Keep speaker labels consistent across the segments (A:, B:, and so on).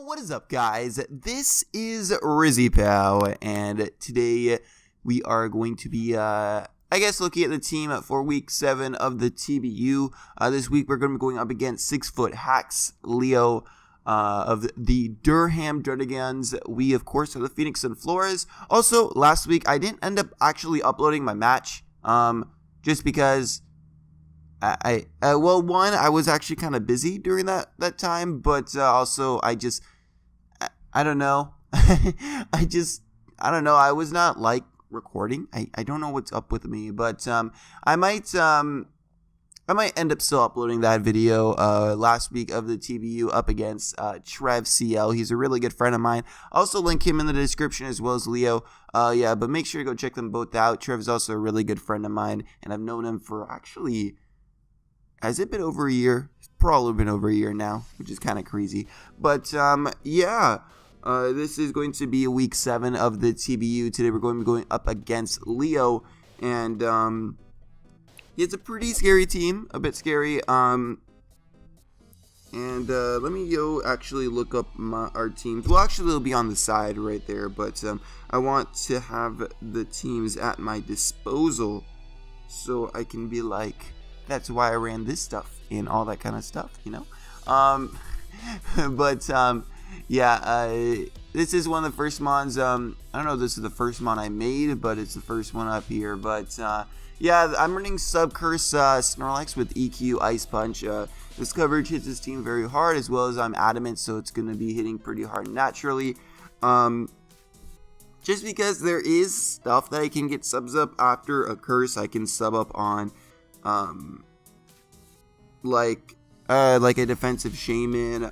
A: What is up, guys? This is RIzzyPOW, and today we are going to be, looking at the team for Week 7 of the TBU. This week we're going to be going up against 6-foot Hacks Leo of the Durham Druddigons. We, of course, are the Phoenix and Flores. Also, last week I didn't end up actually uploading my match, just because I was actually kind of busy during that time, but also I don't know. I don't know. I was not like recording. I don't know what's up with me, but I might end up still uploading that video last week of the TBU up against Trev CL. He's a really good friend of mine. Also link him in the description as well as Leo. But make sure you go check them both out. Trev is also a really good friend of mine, and I've known him for actually... Has it been over a year? It's probably been over a year now, which is kind of crazy. But, this is going to be Week 7 of the TBU. Today we're going to be going up against Leo. And, it's a pretty scary team. A bit scary. Let me go actually look up our teams. Well, actually, it'll be on the side right there. But, I want to have the teams at my disposal so I can be like... That's why I ran this stuff and all that kind of stuff, you know. This is one of the first mons. I don't know if this is the first mon I made, but it's the first one up here. But I'm running Sub Curse Snorlax with EQ Ice Punch. This coverage hits his team very hard, as well as I'm adamant, so it's going to be hitting pretty hard naturally. Just because there is stuff that I can get subs up after a curse, I can sub up on. Like a defensive shaman,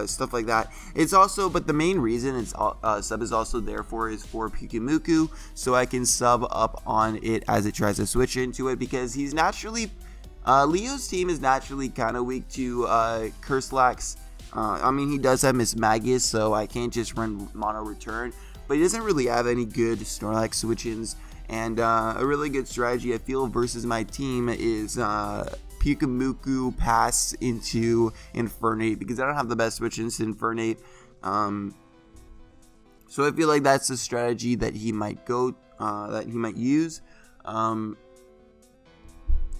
A: stuff like that. It's also, but the main reason it's sub is also there for is for Pyukumuku, so I can sub up on it as it tries to switch into it, because he's naturally, Leo's team is naturally kind of weak to Curselax. I mean, he does have Miss Magus, so I can't just run Mono Return, but he doesn't really have any good Snorlax switch-ins. And a really good strategy I feel versus my team is Pyukumuku pass into Infernape, because I don't have the best switch-ins to Infernape. So I feel like that's the strategy that he might use.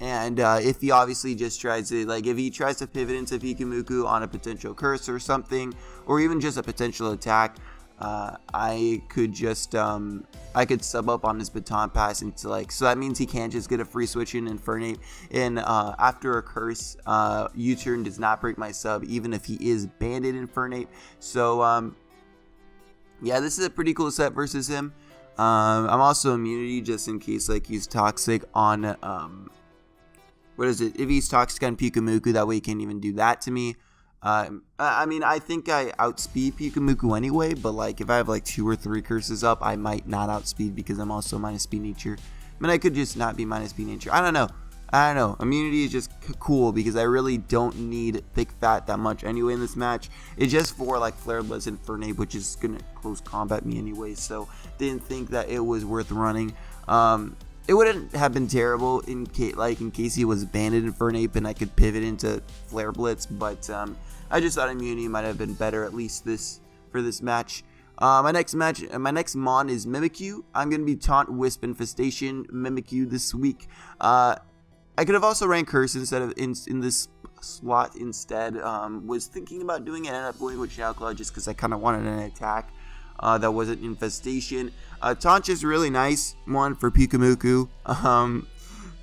A: If he obviously just tries to, if he tries to pivot into Pyukumuku on a potential curse or something, or even just a potential attack, I could just I could sub up on his baton pass into so that means he can't just get a free switch in Infernape, and after a curse, U-turn does not break my sub even if he is banded Infernape. So this is a pretty cool set versus him. I'm also immunity just in case he's toxic on if he's toxic on Pyukumuku, that way he can't even do that to me. I mean, I think I outspeed Pyukumuku anyway, but if I have 2 or 3 curses up, I might not outspeed because I'm also minus speed nature. I mean, I could just not be minus speed nature. I don't know. Immunity is just cool because I really don't need thick fat that much anyway in this match. It's just for Flare Blitz and Infernape, which is gonna close combat me anyway, so didn't think that it was worth running. It wouldn't have been terrible in case he was banded Infernape and I could pivot into Flare Blitz, but I just thought immunity might have been better, at least for this match. My next mon is Mimikyu. I'm gonna be Taunt, Wisp, Infestation Mimikyu this week. I could have also ran Curse instead of in this slot instead. Was thinking about doing it, ended up going with Shadow Claw just because I kind of wanted an attack that wasn't Infestation. Taunt is really nice one for Pyukumuku.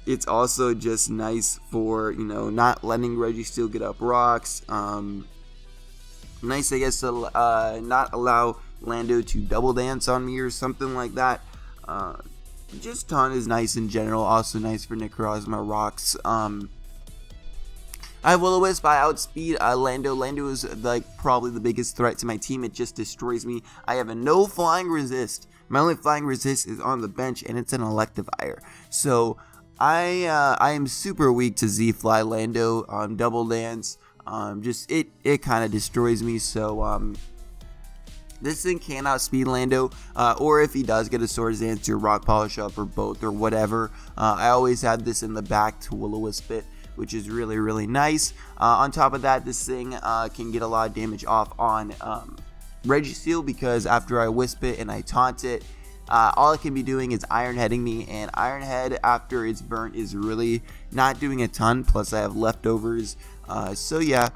A: It's also just nice for, not letting Registeel get up rocks. Nice, I guess, to not allow Lando to double dance on me or something like that. Just Taunt is nice in general. Also nice for Necrozma rocks. I have Will-O-Wisp. I outspeed Lando. Lando is probably the biggest threat to my team. It just destroys me. I have a no flying resist. My only flying resist is on the bench, and it's an Electivire. So I am super weak to Z-Fly Lando on Double Dance. It kind of destroys me. So this thing can outspeed Lando, or if he does get a Swords Dance or Rock Polish up or both or whatever. I always have this in the back to Will-O-Wisp it, which is really, really nice. On top of that, this thing can get a lot of damage off on Registeel, because after I wisp it and I taunt it, all it can be doing is iron heading me, and iron head after it's burnt is really not doing a ton, plus I have leftovers. So yeah,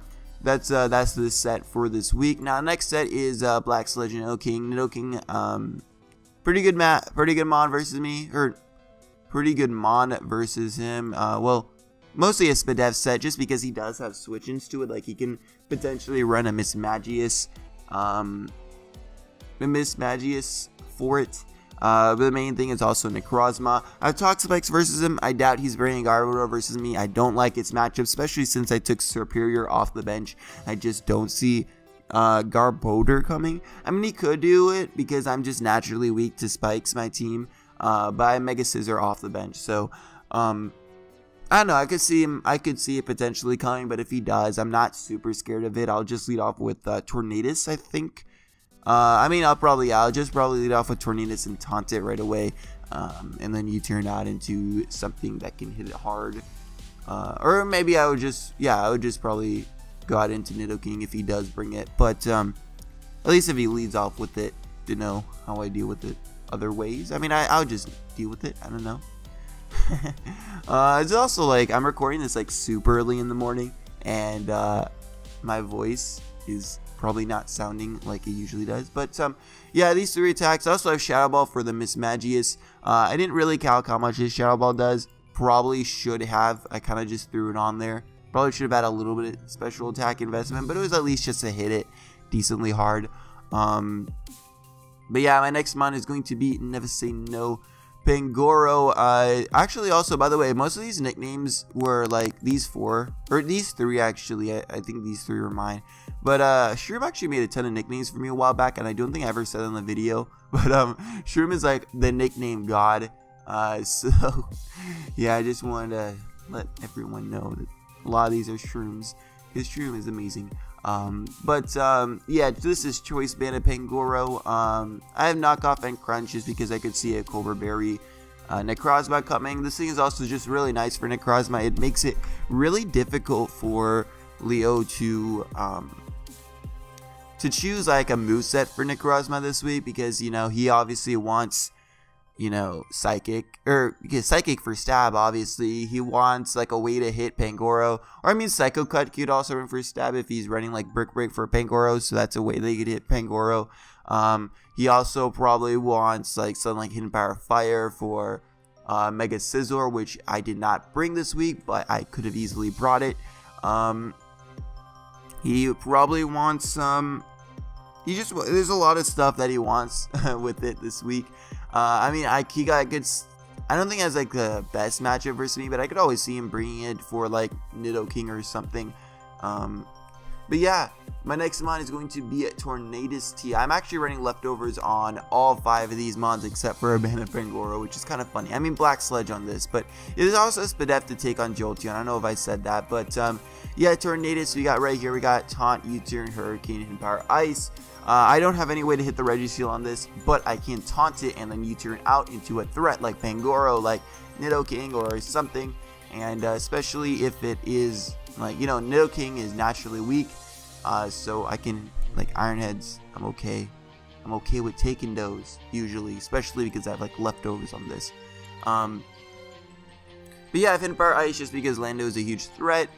A: that's the set for this week. Now next set is Black Sledge and Nidoking. Pretty good mon versus me, or pretty good mon versus him. Well, mostly a Spadef set, just because he does have switch-ins to it. Like, he can potentially run a Mismagius for it. But the main thing is also Necrozma. I have Toxapex versus him. I doubt he's bringing Garbodor versus me. I don't like its matchup, especially since I took Serperior off the bench. I just don't see Garbodor coming. I mean, he could do it because I'm just naturally weak to spikes, my team. But I Mega Scissor off the bench. So, I don't know. I could see it potentially coming, but if he does, I'm not super scared of it. I'll just lead off with Tornadus, I think. I'll just probably lead off with Tornadus and taunt it right away, and then you turn out into something that can hit it hard. Or maybe I would just probably go out into Nidoking if he does bring it. But at least if he leads off with it, to know how I deal with it other ways. I mean, I'll just deal with it. I don't know. It's also like I'm recording this like super early in the morning, and my voice is probably not sounding like it usually does. But yeah, these 3 attacks. I also have Shadow Ball for the Mismagius. I didn't really calc how much his Shadow Ball does. Probably should have. I kind of just threw it on there. Probably should have had a little bit of special attack investment, but it was at least just to hit it decently hard. But yeah, my next mon is going to be Never Say No Pangoro. Actually, also, by the way, most of these nicknames were like these 4, or these 3 actually. I think these 3 were mine. But Shroom actually made a ton of nicknames for me a while back, and I don't think I ever said it in the video. But Shroom is like the nickname god. So yeah, I just wanted to let everyone know that a lot of these are Shrooms. His Shroom is amazing. Yeah, this is Choice Banded Pangoro. I have Knockoff and Crunch just because I could see a Cobra Berry Necrozma coming. This thing is also just really nice for Necrozma. It makes it really difficult for Leo to choose like a moveset for Necrozma this week, because, you know, he obviously wants, you know, Psychic, or because Psychic for stab, obviously. He wants like a way to hit Pangoro, or I mean Psycho Cut could also run for stab if he's running like Brick Break for Pangoro, so that's a way they could hit Pangoro. He also probably wants like something like Hidden Power Fire for Mega Scizor, which I did not bring this week, but I could have easily brought it. He probably wants there's a lot of stuff that he wants with it this week. I mean, he got good. I don't think it has like the best matchup versus me, but I could always see him bringing it for like Nidoking or something. But yeah, my next mon is going to be a Tornadus T. I'm actually running leftovers on all 5 of these mons except for Abandoned Pangoro, which is kind of funny. I mean, Black Sledge on this, but it is also Spadef to take on Jolteon. I don't know if I said that, but yeah, Tornadus, we got right here, we got Taunt, U-Turn, Hurricane, and Power Ice. I don't have any way to hit the Registeel on this, but I can taunt it and then U-Turn out into a threat like Pangoro, like Nidoking or something. And especially if it is like, you know, Nidoking is naturally weak, so I can like Iron Heads. I'm okay with taking those usually, especially because I have like leftovers on this. But yeah, I've hit Power Ice just because Lando is a huge threat.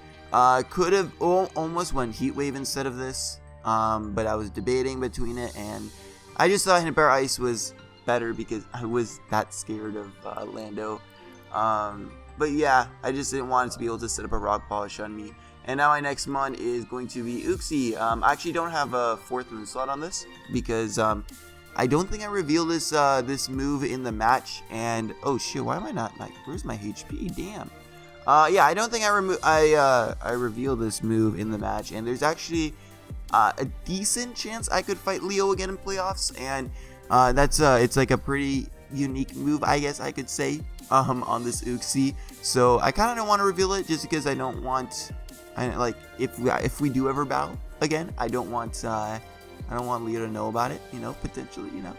A: Could have almost went Heat Wave instead of this. But I was debating between it, and I just thought Hidden Power Ice was better because I was that scared of Lando. But yeah, I just didn't want it to be able to set up a Rock Polish on me. And now my next mon is going to be Uxie. I actually don't have a 4th moon slot on this because I don't think I revealed this this move in the match. And oh shit, why am I not like, where's my HP? Damn. Yeah, I don't think I revealed this move in the match, and there's actually a decent chance I could fight Leo again in playoffs, and it's like a pretty unique move, I guess I could say, on this Uxie. So I kind of don't want to reveal it just because I don't want, if we do ever battle again, I don't want Leo to know about it, you know, potentially, you know.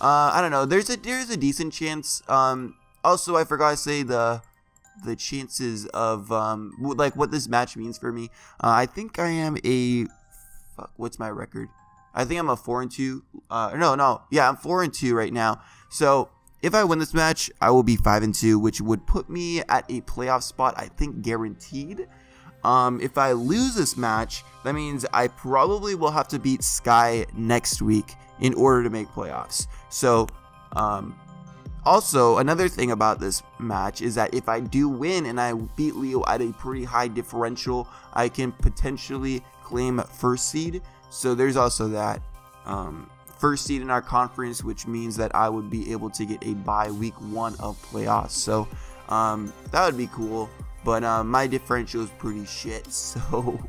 A: I don't know. There's a decent chance. Also, I forgot to say the chances of like what this match means for me. I think I am a fuck, what's my record? I think I'm a 4-2. Yeah, I'm 4-2 right now. So if I win this match, I will be 5-2, which would put me at a playoff spot, I think, guaranteed. If I lose this match, that means I probably will have to beat Sky next week in order to make playoffs. So, also, another thing about this match is that if I do win and I beat Leo at a pretty high differential, I can potentially claim first seed. So there's also that. First seed in our conference, which means that I would be able to get a bye week 1 of playoffs. So that would be cool. But my differential is pretty shit. So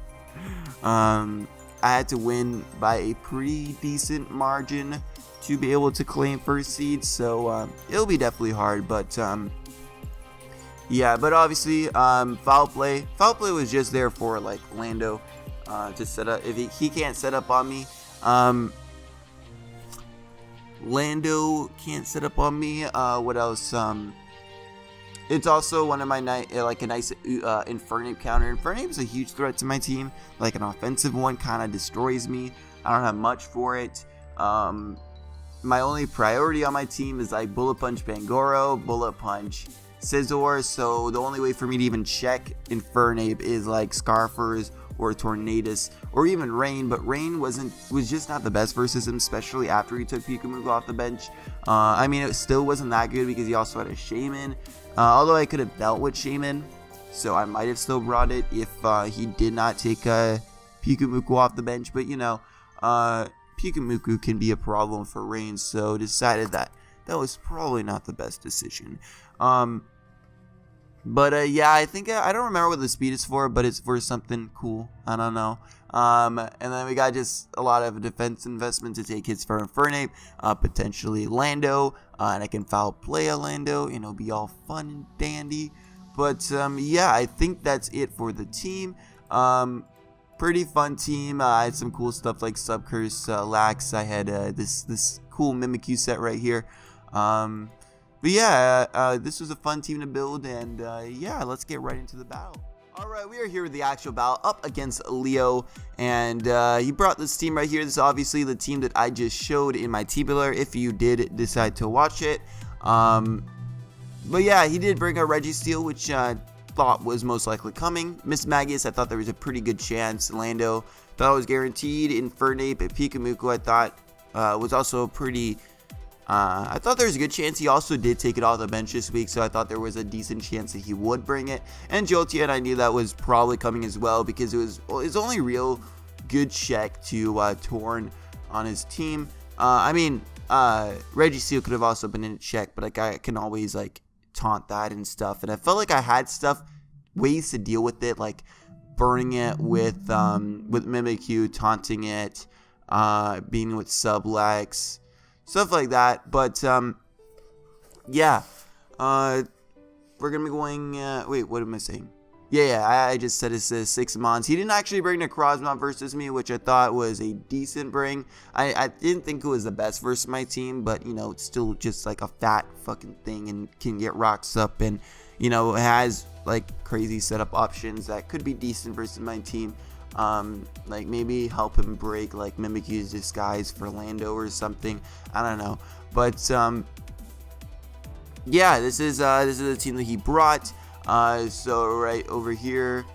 A: I had to win by a pretty decent margin to be able to claim first seed. So it'll be definitely hard. But yeah, but obviously foul play. Foul play was just there for like Lando to set up. If he can't set up on me. Lando can't set up on me. What else? It's also one of my a nice Infernape counter. Infernape is a huge threat to my team. Like an offensive one, kind of destroys me. I don't have much for it. My only priority on my team is like Bullet Punch Bangoro, Bullet Punch Scizor. So the only way for me to even check Infernape is like Scarfers or Tornadus or even Rain, but Rain was just not the best versus him, especially after he took Pikachu off the bench. I mean, it still wasn't that good because he also had a Shaman, although I could have dealt with Shaman, so I might have still brought it if he did not take Pikachu off the bench. But you know, Pikachu can be a problem for Rain, so decided that was probably not the best decision. But yeah, I think I don't remember what the speed is for, but it's for something cool. I don't know. And then we got just a lot of defense investment to take hits for Infernape, potentially Lando, and I can foul play a Lando, and it'll be all fun and dandy. But yeah, I think that's it for the team. Pretty fun team. I had some cool stuff like Subcurse, Lax. I had this cool Mimikyu set right here. But yeah, this was a fun team to build, and yeah, let's get right into the battle. Alright, we are here with the actual battle up against Leo, and he brought this team right here. This is obviously the team that I just showed in my TBUler if you did decide to watch it. But yeah, he did bring a Registeel, which I thought was most likely coming. Miss Magus, I thought there was a pretty good chance. Lando, thought it was guaranteed. Infernape and Pikachu, I thought was also pretty... I thought there was a good chance he also did take it off the bench this week, so I thought there was a decent chance that he would bring it. And Jolteon, I knew that was probably coming as well because it was his only real good check to Torn on his team. I mean, Registeel could have also been in a check, but like I can always like taunt that and stuff. And I felt like I had ways to deal with it, like burning it with Mimikyu, taunting it, being with Sublex. Stuff like that, but yeah, we're gonna be going. Wait, what am I saying? Yeah, I just said it says 6 Mons. He didn't actually bring the Crosmon versus me, which I thought was a decent bring. I didn't think it was the best versus my team, but you know, it's still just like a fat fucking thing and can get rocks up, and you know, it has like crazy setup options that could be decent versus my team. Like maybe help him break like Mimikyu's disguise for Lando or something. I don't know, but yeah, this is the team that he brought. So right over here,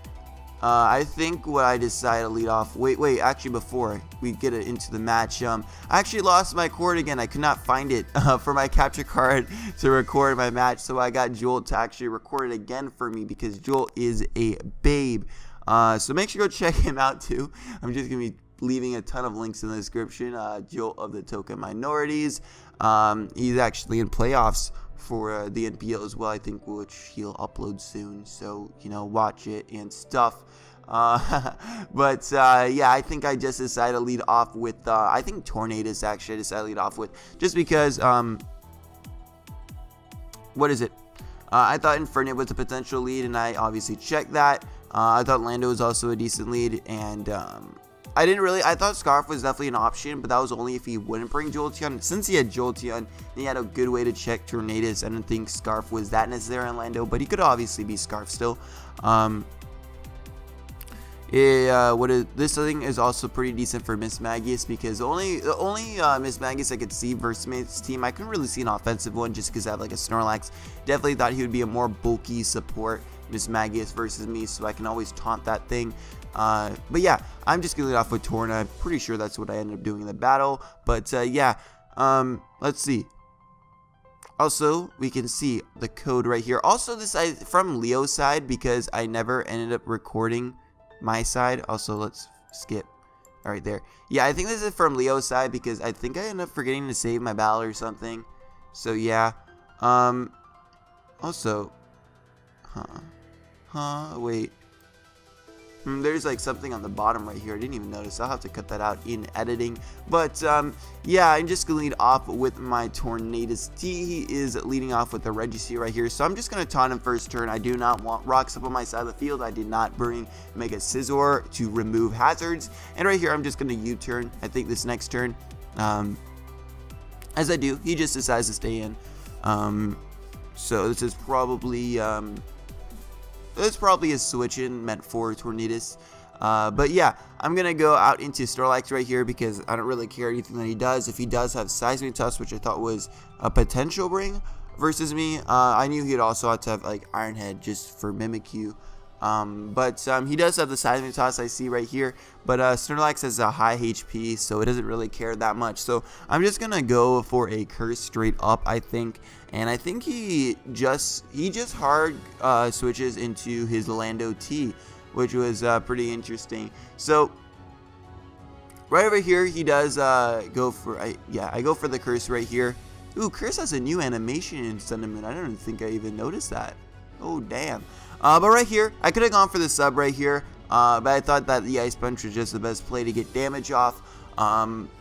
A: I think what I decided to lead off. Wait, actually before we get it into the match, I actually lost my cord again. I could not find it for my capture card to record my match, so I got Joel to actually record it again for me because Joel is a babe. So make sure you go check him out too. I'm just going to be leaving a ton of links in the description. Joel of the Token Minorities. He's actually in playoffs for the NPL as well, I think, which he'll upload soon. So, you know, watch it and stuff. But yeah, I think I just decided to lead off with, I think Tornadus actually I decided to lead off with. Just because, what is it? I thought Infernape was a potential lead, and I obviously checked that. I thought Lando was also a decent lead, and I thought Scarf was definitely an option, but that was only if he wouldn't bring Jolteon. Since he had Jolteon, he had a good way to check Tornadus. I didn't think Scarf was that necessary on Lando, but he could obviously be Scarf still. This thing is also pretty decent for Miss Magius, because the only Miss Magius I could see versus his team, I couldn't really see an offensive one just because I have like a Snorlax. Definitely thought he would be a more bulky support Miss Magius versus me, so I can always taunt that thing. But yeah, I'm just gonna lead off with Torna. I'm pretty sure that's what I ended up doing in the battle. But yeah, let's see. Also, we can see the code right here. Also, this is from Leo's side because I never ended up recording my side. Also, let's skip. All right, there. Yeah, I think this is from Leo's side because I think I ended up forgetting to save my battle or something. So yeah. Also, wait. There's like something on the bottom right here. I didn't even notice. I'll have to cut that out in editing. But yeah, I'm just gonna lead off with my Tornadus T. He is leading off with the Registeel right here. So I'm just gonna taunt him first turn. I do not want rocks up on my side of the field. I did not bring Mega Scizor to remove hazards. And right here, I'm just gonna U-turn. I think this next turn, as I do, he just decides to stay in. So this is probably a switch-in meant for Tornadus. But yeah, I'm going to go out into Snorlax right here because I don't really care anything that he does. If he does have Seismic Toss, which I thought was a potential bring versus me, I knew he'd also have to have like Iron Head just for Mimikyu. But he does have the Seismic Toss I see right here, but Snorlax has a high HP, so it doesn't really care that much. So I'm just gonna go for a Curse straight up, I think, and I think he just hard switches into his Lando T, which was pretty interesting. So right over here, he does go for I go for the Curse right here. Ooh, Curse has a new animation in Sentiment. I don't think I even noticed that. Oh damn. But right here, I could have gone for the sub right here, but I thought that the Ice Punch was just the best play to get damage off.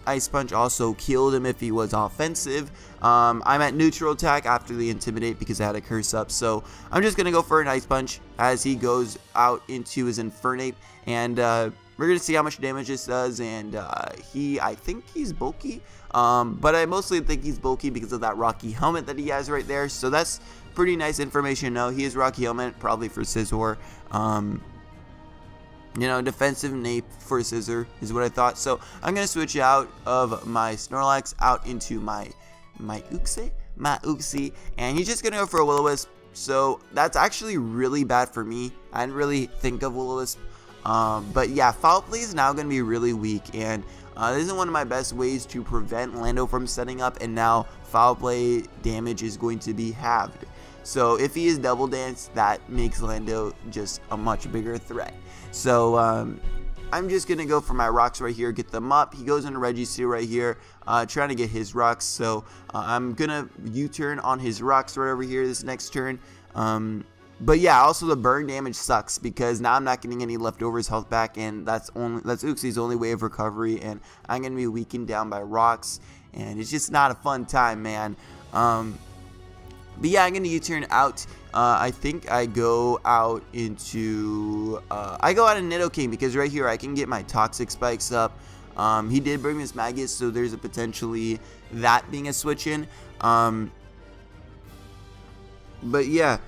A: Ice Punch also killed him if he was offensive. I'm at neutral attack after the Intimidate because I had a Curse up, so I'm just going to go for an Ice Punch as he goes out into his Infernape, and we're going to see how much damage this does, and I think he's bulky, but I mostly think he's bulky because of that Rocky Helmet that he has right there, so that's pretty nice information. No, he is Rocky Helmet, probably for Scizor. You know, defensive nape for Scizor is what I thought. So I'm gonna switch out of my Snorlax out into my Uxie, and he's just gonna go for a Will-O-Wisp. So that's actually really bad for me. I didn't really think of Will-O-Wisp, but yeah, Foul Play is now gonna be really weak, and this is one of my best ways to prevent Lando from setting up, and now Foul Play damage is going to be halved. So if he is Double Dance, that makes Lando just a much bigger threat. So I'm just going to go for my rocks right here, get them up. He goes into Registeel right here, trying to get his rocks. So I'm going to U-turn on his rocks right over here this next turn. But yeah, also the burn damage sucks because now I'm not getting any leftovers health back, and that's Uxie's only way of recovery, and I'm going to be weakened down by rocks, and it's just not a fun time, man. But yeah, I'm going to U-turn out. I think I go out into Nidoking because right here I can get my Toxic Spikes up. He did bring Miss Magius, so there's a potentially that being a switch in. But yeah,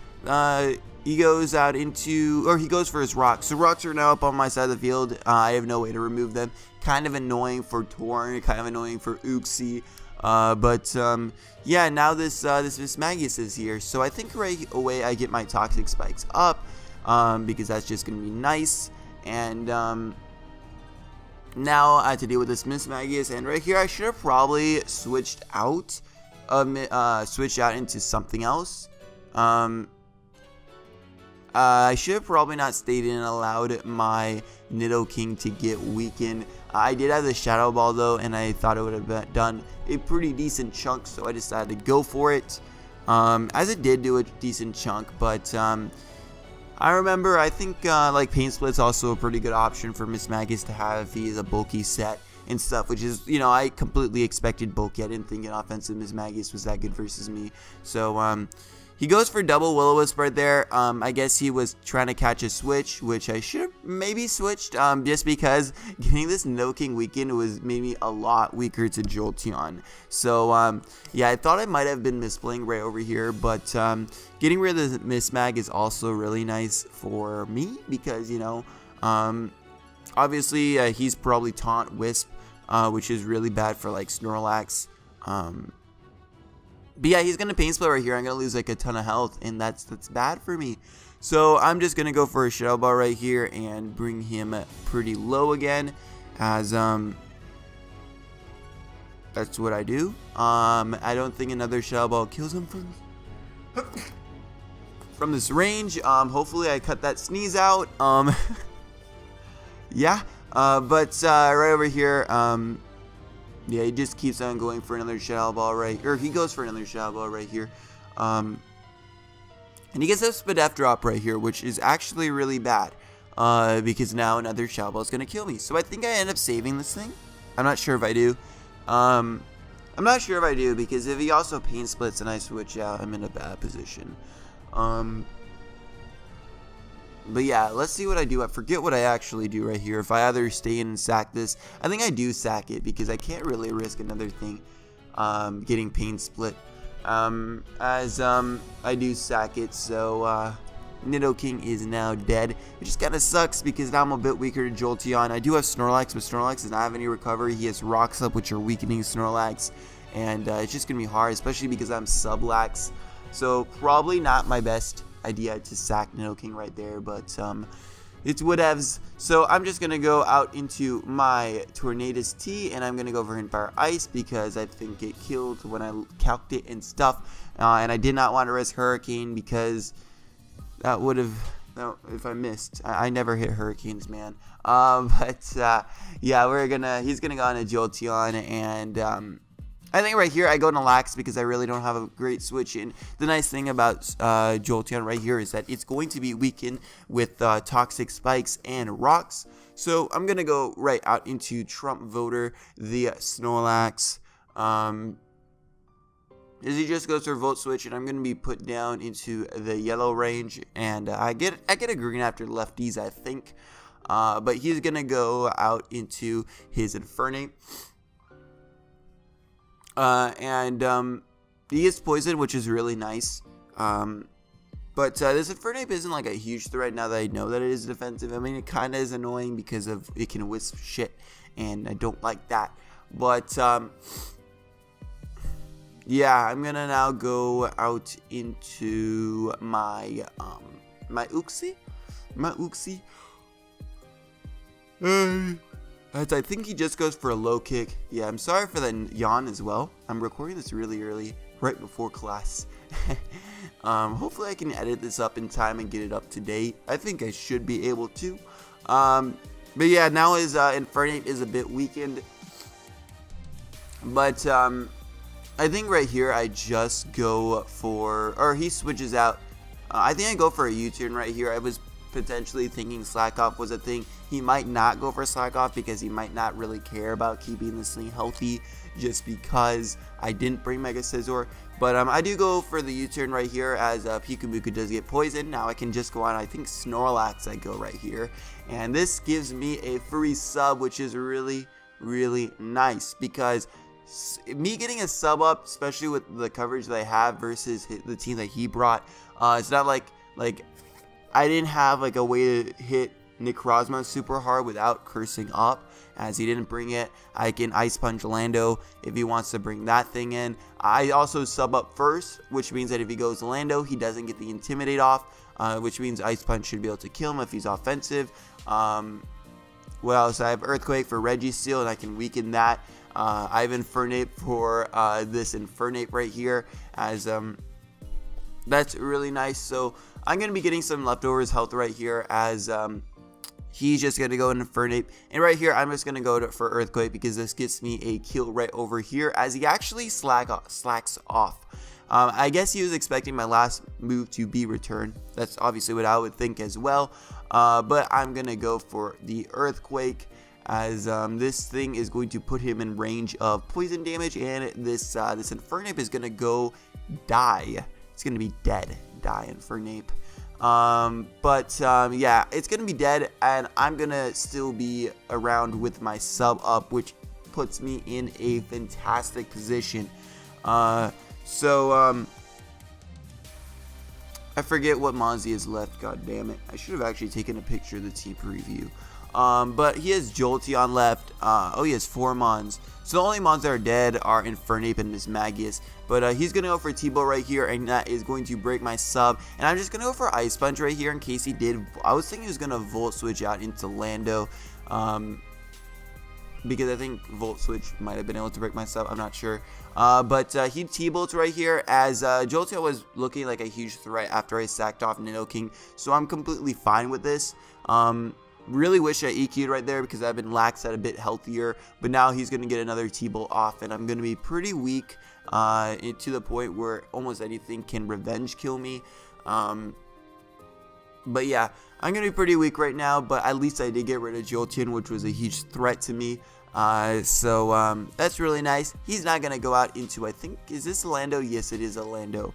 A: he goes out into, or he goes for his rocks. So rocks are now up on my side of the field. I have no way to remove them. Kind of annoying for Torn, kind of annoying for Uxie. But yeah, now this Miss Magius is here, so I think right away I get my Toxic Spikes up, because that's just gonna be nice. And now I have to deal with this Miss Magius, and right here I should have probably switched out into something else. I should have probably not stayed in and allowed my Nidoking to get weakened. I did have the Shadow Ball though, and I thought it would have done a pretty decent chunk, so I decided to go for it. As it did do a decent chunk, but I remember, I think like Pain Split's also a pretty good option for Miss Magius to have if he is a bulky set and stuff, which is, you know, I completely expected bulky. I didn't think an offensive Miss Magius was that good versus me. So he goes for double Will-O-Wisp right there. I guess he was trying to catch a switch, which I should have maybe switched, just because getting this Nidoking weakened was maybe a lot weaker to Jolteon. So yeah, I thought I might have been misplaying right over here, but getting rid of the Miss Mag is also really nice for me because, you know, Obviously, he's probably Taunt Wisp, which is really bad for like Snorlax. But yeah, he's gonna Pain Split right here. I'm gonna lose like a ton of health, and that's bad for me. So I'm just gonna go for a Shadow Ball right here and bring him pretty low again, as that's what I do. I don't think another Shadow Ball kills him from this range. Hopefully I cut that sneeze out. Yeah. But right over here, yeah, he just keeps on going for another Shadow Ball he goes for another Shadow Ball right here. And he gets a Spadef drop right here, which is actually really bad. Because now another Shadow Ball is going to kill me. So I think I end up saving this thing. I'm not sure if I do. I'm not sure if I do, because if he also Pain Splits and I switch out, I'm in a bad position. But yeah, let's see what I do. I forget what I actually do right here. If I either stay in and sack this, I think I do sack it, because I can't really risk another thing getting Pain Split. I do sack it, so Nidoking is now dead. It just kind of sucks, because now I'm a bit weaker to Jolteon. I do have Snorlax, but Snorlax does not have any recovery. He has Rocks Up, which are weakening Snorlax, and it's just going to be hard, especially because I'm Sublax. So probably not my best idea to sack Nidoking right there, but it's whatevs. So I'm just gonna go out into my Tornadus T, and I'm gonna go for Fire Ice, because I think it killed when I calced it and stuff, and I did not want to risk Hurricane, because that would have, if I missed. I never hit Hurricanes, man. But yeah, he's gonna go on a Jolteon, and I think right here I go to Lax, because I really don't have a great switch in. The nice thing about Jolteon right here is that it's going to be weakened with Toxic Spikes and Rocks. So I'm going to go right out into Trump Voter, the Snorlax. As he just goes for Volt Switch, and I'm going to be put down into the yellow range. And I get a green after lefties, I think. But he's going to go out into his Infernape. He gets poisoned, which is really nice. But this Infernape isn't like a huge threat now that I know that it is defensive. I mean, it kind of is annoying because of it can wisp shit, and I don't like that. But yeah, I'm gonna now go out into my my Uxie. I think he just goes for a low kick. Yeah, I'm sorry for the yawn as well. I'm recording this really early, right before class. Hopefully I can edit this up in time and get it up to date. I think I should be able to. But yeah, now his Infernape is a bit weakened. But I think right here I just go for, or he switches out. I think I go for a U-turn right here. I was potentially thinking Slack Off was a thing. He might not go for Slack Off, because he might not really care about keeping this thing healthy, just because I didn't bring Mega Scizor. But I do go for the U-turn right here, as Pikamuku does get poisoned. Now I can just go on, I think Snorlax I go right here, and this gives me a free sub, which is really, really nice, because me getting a sub up, especially with the coverage that I have versus the team that he brought, it's not like I didn't have like a way to hit Necrozma super hard without cursing up, as he didn't bring it. I can Ice Punch Lando if he wants to bring that thing in. I also sub up first, which means that if he goes Lando, he doesn't get the Intimidate off, which means Ice Punch should be able to kill him if he's offensive. What else? I have Earthquake for Registeel, and I can weaken that. I have Infernape for this Infernape right here, as that's really nice. So I'm going to be getting some leftovers health right here, as he's just going to go into Infernape. And right here, I'm just going to go for Earthquake, because this gets me a kill right over here, as he actually slacks off. I guess he was expecting my last move to be returned. That's obviously what I would think as well. But I'm going to go for the Earthquake, as this thing is going to put him in range of poison damage, and this Infernape is going to go die. It's going to be dead. Die Infernape. Yeah, it's going to be dead, and I'm going to still be around with my sub up, which puts me in a fantastic position. I forget what Mozzie is left, god damn it. I should have actually taken a picture of the team preview. But he has Jolteon left. He has 4 Mons. So the only Mons that are dead are Infernape and Mismagius. But he's going to go for T-Bow right here, and that is going to break my sub. And I'm just going to go for Ice Punch right here in case he did. I was thinking he was going to Volt Switch out into Lando. Because I think Volt Switch might have been able to break my sub. I'm not sure. But he T-Bolts right here as Jolteon was looking like a huge threat after I sacked off Nidoking. So I'm completely fine with this. Really wish I EQ'd right there because I've been laxed at a bit healthier. But now he's going to get another T-Bolt off, and I'm going to be pretty weak to the point where almost anything can revenge kill me. But yeah, I'm going to be pretty weak right now, but at least I did get rid of Jolteon, which was a huge threat to me. So that's really nice. He's not going to go out into, I think, is this a Lando? Yes, it is a Lando.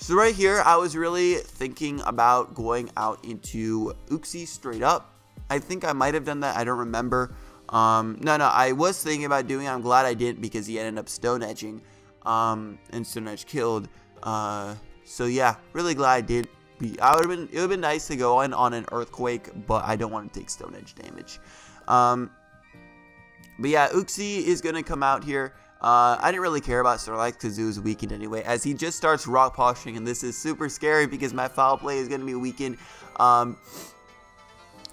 A: So right here, I was really thinking about going out into Uxie straight up. I think I might have done that. I don't remember. No, I was thinking about doing it. I'm glad I didn't because he ended up Stone Edging. And Stone Edge killed. So yeah, really glad I did. It would have been nice to go in on an Earthquake, but I don't want to take Stone Edge damage. But yeah, Uxie is going to come out here. I didn't really care about Snorlax because it was weakened anyway, as he just starts Rock Polishing, and this is super scary because my Foul Play is going to be weakened.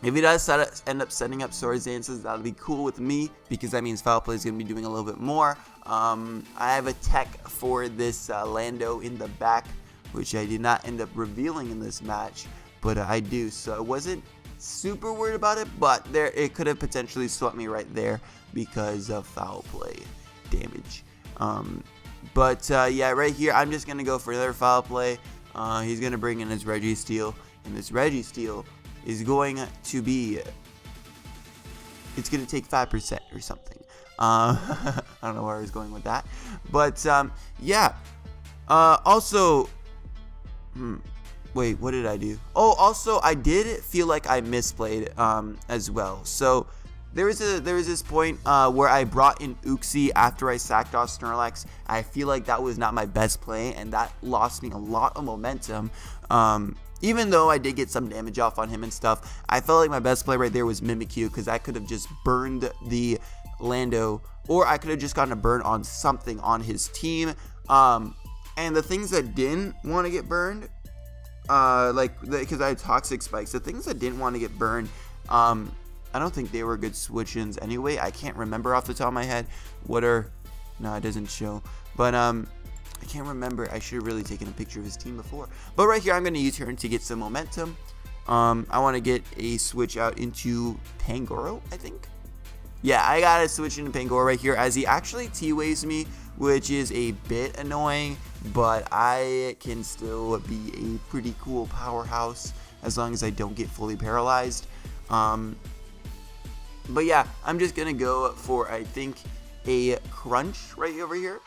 A: If he does end up setting up Swords Dances, that'll be cool with me because that means Foul Play is going to be doing a little bit more. I have a tech for this Lando in the back, which I did not end up revealing in this match, but I do, so I wasn't super worried about it, but it could have potentially swept me right there because of Foul Play damage. Yeah, right here I'm just gonna go for another Foul Play. He's gonna bring in his Registeel, and this Registeel is going to be, it's gonna take 5% or something. I don't know where I was going with that, but yeah. Also, wait, what did I do? Oh, also I did feel like I misplayed as well. So there was this point where I brought in Uxie after I sacked off Snorlax. I feel like that was not my best play, and that lost me a lot of momentum. Even though I did get some damage off on him and stuff, I felt like my best play right there was Mimikyu, because I could have just burned the Lando, or I could have just gotten a burn on something on his team. And the things that didn't want to get burned, because I had Toxic Spikes, the things that didn't want to get burned, I don't think they were good switch-ins anyway. I can't remember off the top of my head no, it doesn't show, but I can't remember. I should have really taken a picture of his team before. But right here, I'm going to U-turn to get some momentum. I want to get a switch out into Pangoro, I think. Yeah, I got to switch into Pangoro right here, as he actually T-Waves me, which is a bit annoying, but I can still be a pretty cool powerhouse as long as I don't get fully paralyzed. But yeah, I'm just going to go for, I think, a Crunch right over here.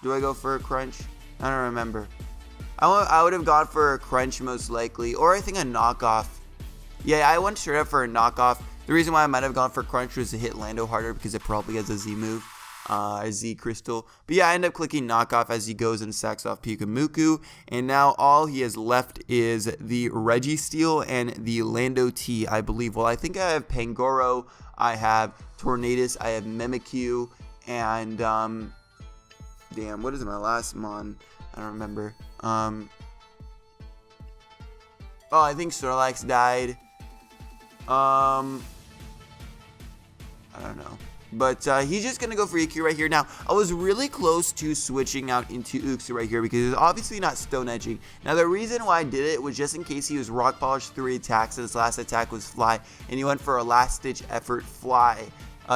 A: Do I go for a Crunch? I don't remember. I would have gone for a Crunch most likely, or I think a Knockoff. Yeah, I went straight up for a Knockoff. The reason why I might have gone for Crunch was to hit Lando harder because it probably has a Z move. Z Crystal. But yeah, I end up clicking Knockoff as he goes and sacks off Pikamuku. And now all he has left is the Registeel and the Lando T, I believe. Well, I think I have Pangoro, I have Tornadus, I have Mimikyu, and damn, what is my last Mon? I don't remember. Oh, I think Snorlax died. I don't know. But he's just going to go for EQ right here. Now, I was really close to switching out into Uxie right here because it's obviously not Stone Edging. Now, the reason why I did it was just in case he was Rock Polish 3 attacks, and his last attack was Fly, and he went for a last-ditch effort Fly,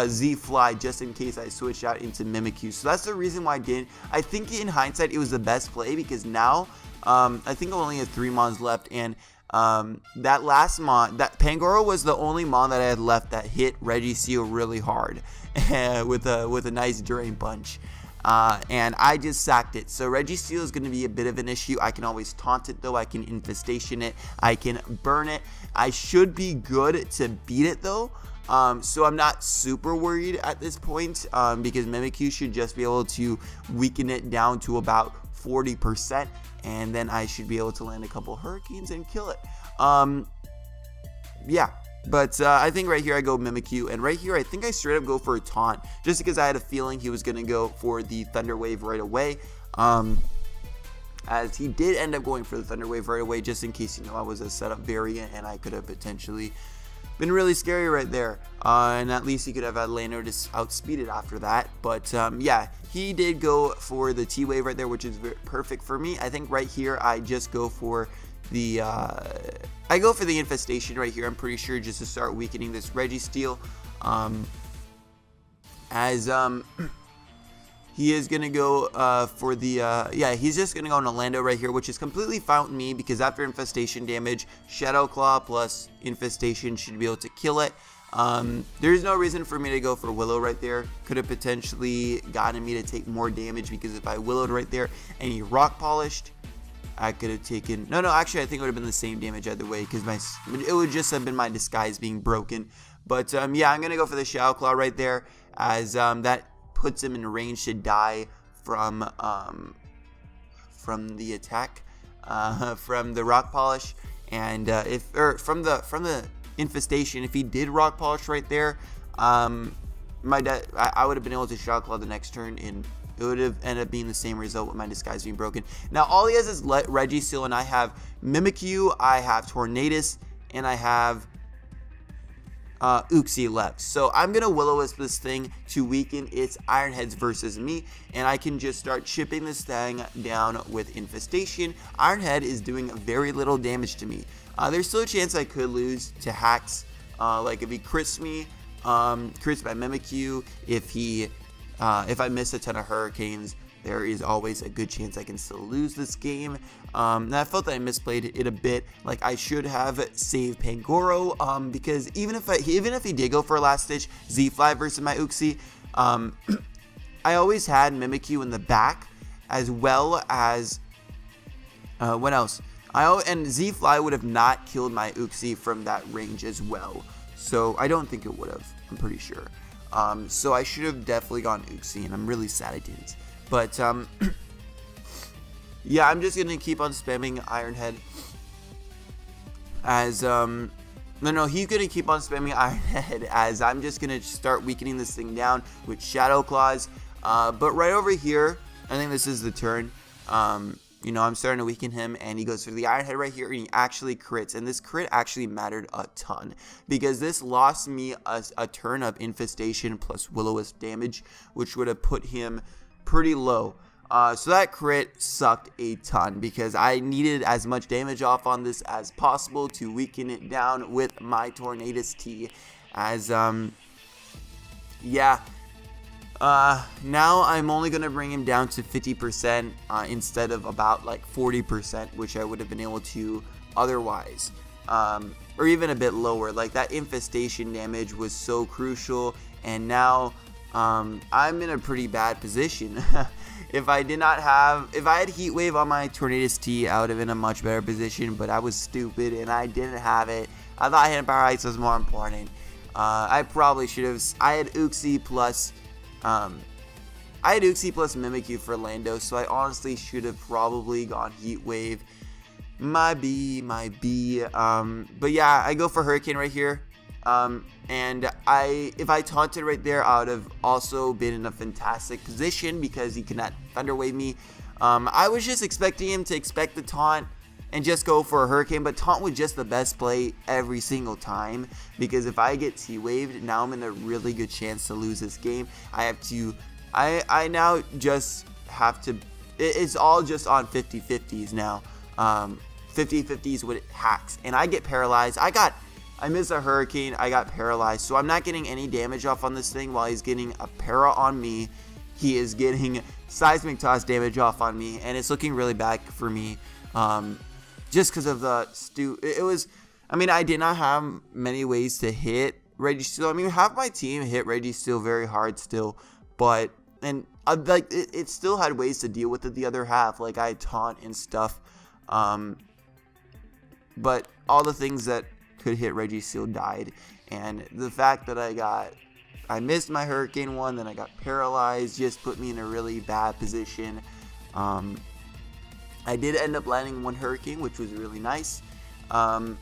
A: Z Fly, just in case I switched out into Mimikyu. So that's the reason why I did. I think in hindsight, it was the best play because now I think I only have 3 Mons left, and that last Mon, that Pangoro was the only Mon that I had left that hit Registeel really hard with a nice Drain Punch. And I just sacked it. So Registeel is going to be a bit of an issue. I can always taunt it though. I can Infestation it. I can burn it. I should be good to beat it though. So I'm not super worried at this point because Mimikyu should just be able to weaken it down to about 40%. And then I should be able to land a couple Hurricanes and kill it. Yeah. But I think right here I go Mimikyu, and right here I think I straight up go for a taunt, just because I had a feeling he was going to go for the Thunder Wave right away. As he did end up going for the Thunder Wave right away, just in case, I was a setup variant and I could have potentially been really scary right there. And at least he could have had Lando to outspeed it after that. But yeah, he did go for the T-Wave right there, which is perfect for me. I think right here I just go for the Infestation right here, I'm pretty sure, just to start weakening this Registeel. He is going to go for the, he's just going to go on Lando right here, which is completely fine with me, because after Infestation damage, Shadow Claw plus Infestation should be able to kill it. There's no reason for me to go for Willow right there. Could have potentially gotten me to take more damage, because if I Willowed right there and he Rock Polished, I could have taken, no, actually I think it would have been the same damage either way, because it would just have been my disguise being broken. But yeah, I'm going to go for the Shadow Claw right there, as that puts him in range to die from the attack, from the Rock Polish, and from the Infestation. If he did Rock Polish right there, I would have been able to Shadow Claw the next turn, and it would have ended up being the same result with my disguise being broken. Now all he has is Registeel, and I have Mimikyu, I have Tornadus, and I have Uxie left. So I'm going to Will-O-Wisp this thing to weaken its Iron Heads versus me, and I can just start chipping this thing down with Infestation. Iron Head is doing very little damage to me. There's still a chance I could lose to hacks, like if he crits me, crits my Mimikyu, if I miss a ton of Hurricanes, there is always a good chance I can still lose this game. And I felt that I misplayed it a bit. Like, I should have saved Pangoro, because even if he did go for a last ditch Z-Fly versus my Uxie, I always had Mimikyu in the back, as well as what else? And Z-Fly would have not killed my Uxie from that range as well. So I don't think it would have. I'm pretty sure. So I should have definitely gone Uxie, and I'm really sad I didn't. But yeah, I'm just gonna keep on spamming Iron Head. He's gonna keep on spamming Iron Head, as I'm just gonna start weakening this thing down with Shadow Claws. But right over here, I think this is the turn. I'm starting to weaken him, and he goes for the Iron Head right here, and he actually crits. And this crit actually mattered a ton, because this lost me a turn of Infestation plus Will-O-Wisp damage, which would have put him pretty low. So that crit sucked a ton, because I needed as much damage off on this as possible to weaken it down with my Tornadus T. As now I'm only going to bring him down to 50% instead of about like 40%, which I would have been able to otherwise. Or even a bit lower. Like, that Infestation damage was so crucial, and now I'm in a pretty bad position. If I had Heat Wave on my Tornadus T, I would have been in a much better position, but I was stupid and I didn't have it. I thought Hidden Power Ice was more important. I probably should have. I had Uxie plus Mimikyu for Lando, so I honestly should have probably gone Heat Wave. My B. But yeah, I go for Hurricane right here. And if I taunted right there, I would have also been in a fantastic position, because he cannot Thunder Wave me. I was just expecting him to expect the taunt and just go for a Hurricane, but taunt was just the best play every single time, because if I get T-Waved, now I'm in a really good chance to lose this game. I now just have to, it's all just on 50-50s now. 50-50s with hacks, and I get paralyzed. I missed a Hurricane, I got paralyzed, so I'm not getting any damage off on this thing while he's getting a para on me. He is getting Seismic Toss damage off on me, and it's looking really bad for me, just because of the I did not have many ways to hit Registeel. I mean, half my team hit Registeel very hard still, but, it still had ways to deal with it the other half, like I had taunt and stuff, but all the things that could hit Registeel died, and the fact that I missed my Hurricane one, then I got paralyzed, just put me in a really bad position. I did end up landing one Hurricane, which was really nice. But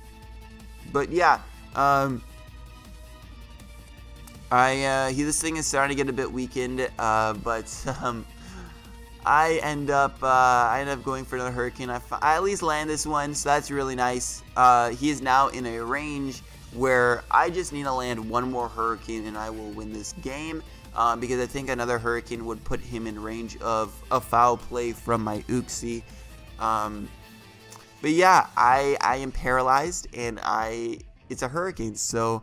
A: yeah, This thing is starting to get a bit weakened, but I end up going for another hurricane. I at least land this one, so that's really nice. He is now in a range where I just need to land one more hurricane and I will win this game, because I think another hurricane would put him in range of a foul play from my Uxie. But yeah, I am paralyzed and it's a hurricane, so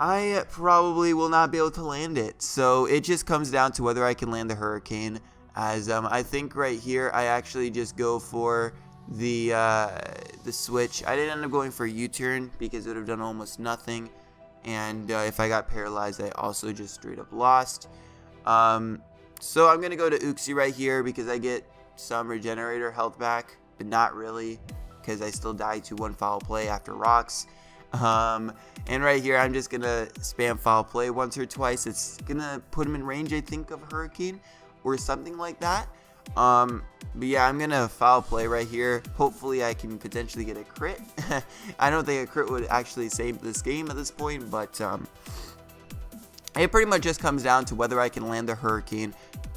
A: I probably will not be able to land it. So it just comes down to whether I can land the hurricane, as I think right here I actually just go for the switch. I didn't end up going for a U-turn because it would have done almost nothing, and if I got paralyzed I also just straight up lost. So I'm gonna go to Uxie right here because I get some regenerator health back, but not really, because I still die to one foul play after rocks. And right here I'm just gonna spam foul play once or twice. It's gonna put him in range, I think, of hurricane or something like that. But yeah, I'm gonna foul play right here. Hopefully I can potentially get a crit. I don't think a crit would actually save this game at this point, but it pretty much just comes down to whether I can land the hurricane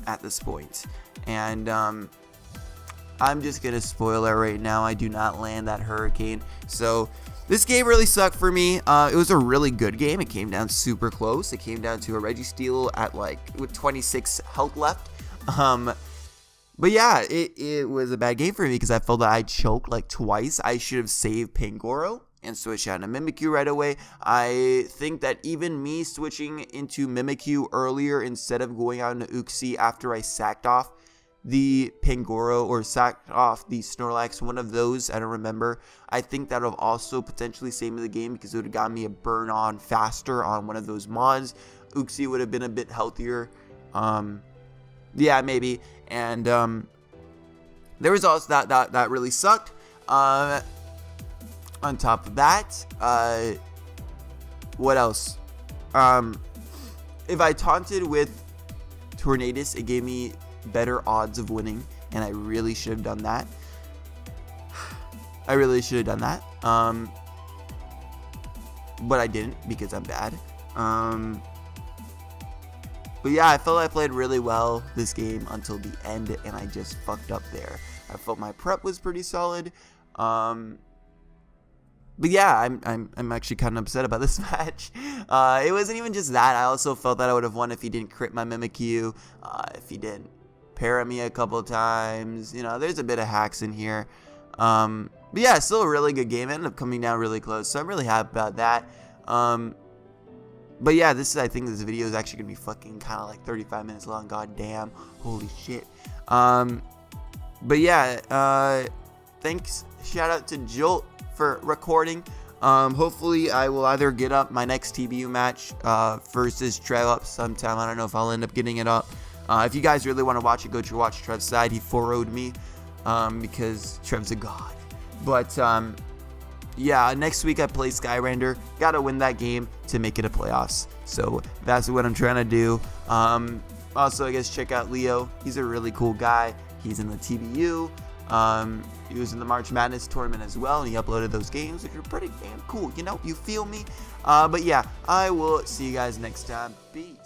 A: at this point. And I'm just gonna spoil it right now. I do not land that hurricane. So this game really sucked for me. It was a really good game. It came down super close. It came down to a Registeel at with 26 health left. But yeah, it was a bad game for me because I felt that I choked like twice. I should have saved Pangoro and switched out to Mimikyu right away. I think that even me switching into Mimikyu earlier instead of going out into Uxie after I sacked off the Pangoro or sacked off the Snorlax, one of those, I don't remember. I think that would have also potentially saved me the game because it would have gotten me a burn on faster on one of those mods. Uxie would have been a bit healthier. Yeah, maybe. And there was also that really sucked. On top of that, what else? If I taunted with Tornadus, it gave me better odds of winning, and I really should have done that. I really should have done that. But I didn't because I'm bad. But yeah, I felt I played really well this game until the end, and I just fucked up there. I felt my prep was pretty solid. But yeah, I'm actually kind of upset about this match. It wasn't even just that. I also felt that I would have won if he didn't crit my Mimikyu, if he didn't para me a couple times. You know, there's a bit of hacks in here. But yeah, still a really good game. It ended up coming down really close, so I'm really happy about that. But yeah, I think this video is actually gonna be fucking kind of like 35 minutes long. God damn, holy shit. But yeah, thanks. Shout out to Jolt for recording. Hopefully I will either get up my next TBU match versus Trev up sometime. I don't know if I'll end up getting it up. If you guys really want to watch it, go to watch Trev's side. He 4-0'd me because Trev's a god. But yeah, next week I play Skyrender. Gotta win that game to make it a playoffs. So that's what I'm trying to do. Also, I guess check out Leo. He's a really cool guy. He's in the TBU. He was in the March Madness tournament as well, and he uploaded those games, which are pretty damn cool. You know, you feel me? But yeah, I will see you guys next time. Peace.